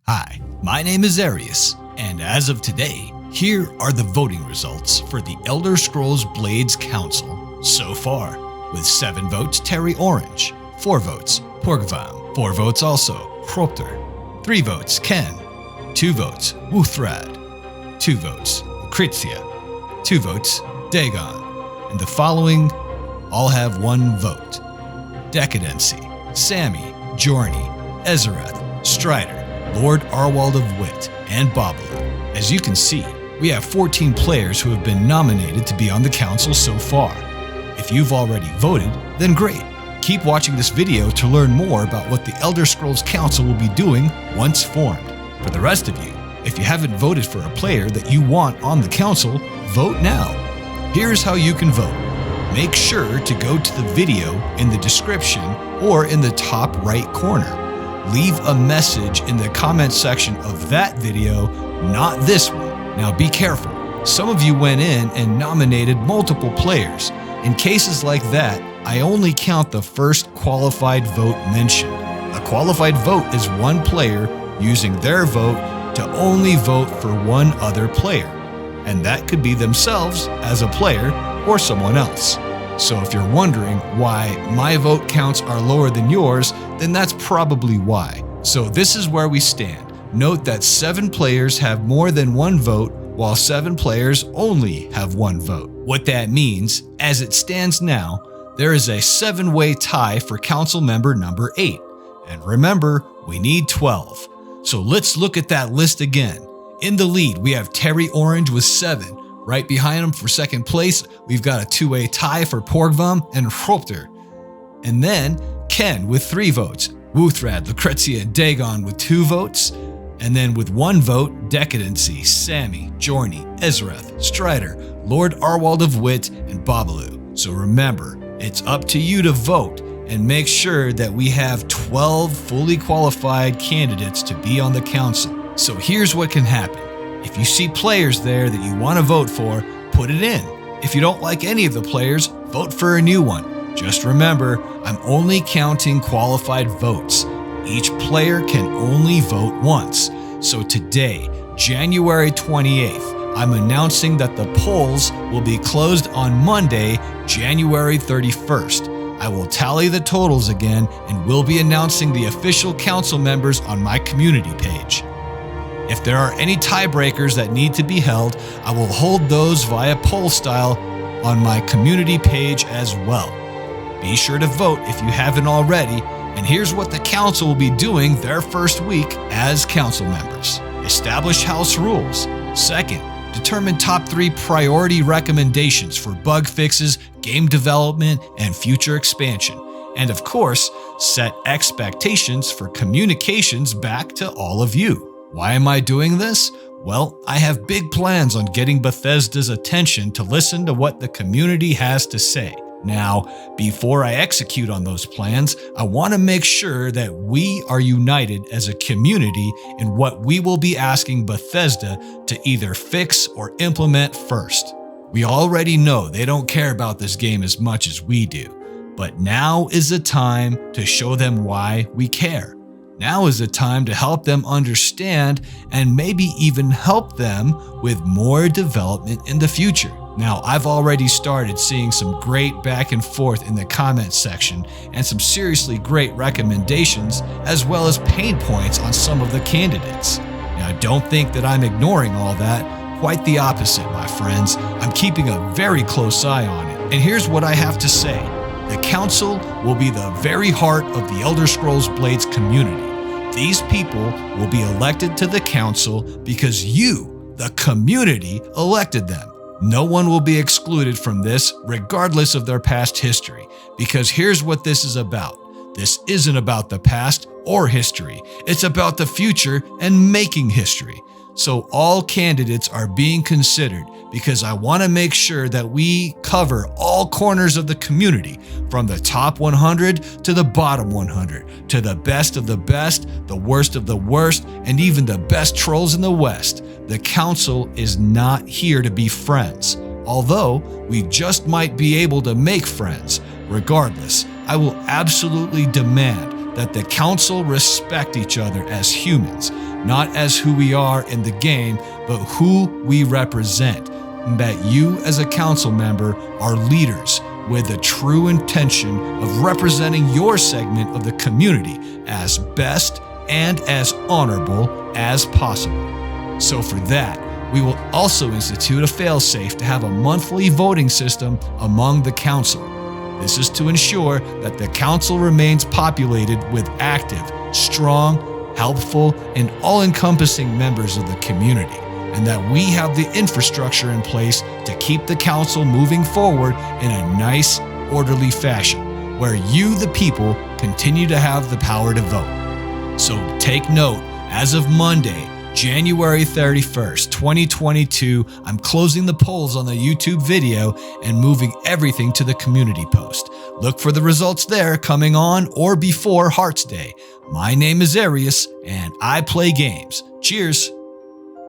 Hi, my name is Arius, and as of today, here are the voting results for the Elder Scrolls Blades Council so far. With 7 votes, Terry Orange, 4 votes, Porgvam, 4 votes also, Hropter, 3 votes, Ken, 2 votes, Wuthrad, 2 votes, Kritzia, 2 votes, Dagon, and the following all have 1 vote. Decadency, Sammy, Jorny, Ezereth, Strider, Lord Arwald of Wit, and Babalu. As you can see, we have 14 players who have been nominated to be on the council so far. If you've already voted, then great. Keep watching this video to learn more about what the Elder Scrolls Council will be doing once formed. For the rest of you, if you haven't voted for a player that you want on the council, vote now. Here's how you can vote. Make sure to go to the video in the description or in the top right corner. Leave a message in the comment section of that video, not this one. Now be careful. Some of you went in and nominated multiple players. In cases like that, I only count the first qualified vote mentioned. A qualified vote is one player using their vote to only vote for one other player. And that could be themselves as a player or someone else. So if you're wondering why my vote counts are lower than yours, then that's probably why. So this is where we stand. Note that 7 players have more than 1 vote, while 7 players only have 1 vote. What that means, as it stands now, there is a 7-way tie for council member number 8. And remember, we need 12. So let's look at that list again. In the lead, we have Terry Orange with 7. Right behind him for second place, we've got a 2-way tie for Porgvam and Hropter. And then Ken with 3 votes, Wuthrad, Lucrezia, and Dagon with 2 votes. And then with 1 vote, Decadency, Sammy, Jorny, Ezereth, Strider, Lord Arwald of Wit, and Babalu. So remember, it's up to you to vote and make sure that we have 12 fully qualified candidates to be on the council. So here's what can happen. If you see players there that you want to vote for, put it in. If you don't like any of the players, vote for a new one. Just remember, I'm only counting qualified votes. Each player can only vote once. So today, January 28th, I'm announcing that the polls will be closed on Monday, January 31st. I will tally the totals again and will be announcing the official council members on my community page. If there are any tiebreakers that need to be held, I will hold those via poll style on my community page as well. Be sure to vote if you haven't already, and here's what the council will be doing their first week as council members. Establish house rules. Second, determine top 3 priority recommendations for bug fixes, game development, and future expansion. And of course, set expectations for communications back to all of you. Why am I doing this? Well, I have big plans on getting Bethesda's attention to listen to what the community has to say. Now, before I execute on those plans, I want to make sure that we are united as a community in what we will be asking Bethesda to either fix or implement first. We already know they don't care about this game as much as we do, but now is the time to show them why we care. Now is the time to help them understand and maybe even help them with more development in the future. Now, I've already started seeing some great back and forth in the comments section and some seriously great recommendations as well as pain points on some of the candidates. Now, don't think that I'm ignoring all that. Quite the opposite, my friends. I'm keeping a very close eye on it. And here's what I have to say. The council will be the very heart of the Elder Scrolls Blades community. These people will be elected to the council because you, the community, elected them. No one will be excluded from this, regardless of their past history, because here's what this is about. This isn't about the past or history. It's about the future and making history. So all candidates are being considered because I want to make sure that we cover all corners of the community, from the top 100 to the bottom 100, to the best of the best, the worst of the worst, and even the best trolls in the West. The council is not here to be friends, although we just might be able to make friends. Regardless, I will absolutely demand that the council respect each other as humans, not as who we are in the game, but who we represent, and that you as a council member are leaders with the true intention of representing your segment of the community as best and as honorable as possible. So for that, we will also institute a failsafe to have a monthly voting system among the council. This is to ensure that the council remains populated with active, strong, helpful, and all-encompassing members of the community, and that we have the infrastructure in place to keep the council moving forward in a nice, orderly fashion, where you, the people, continue to have the power to vote. So take note, as of Monday, January 31st, 2022, I'm closing the polls on the YouTube video and moving everything to the community post. Look for the results there coming on or before Hearts Day. My name is Arius, and I play games. Cheers!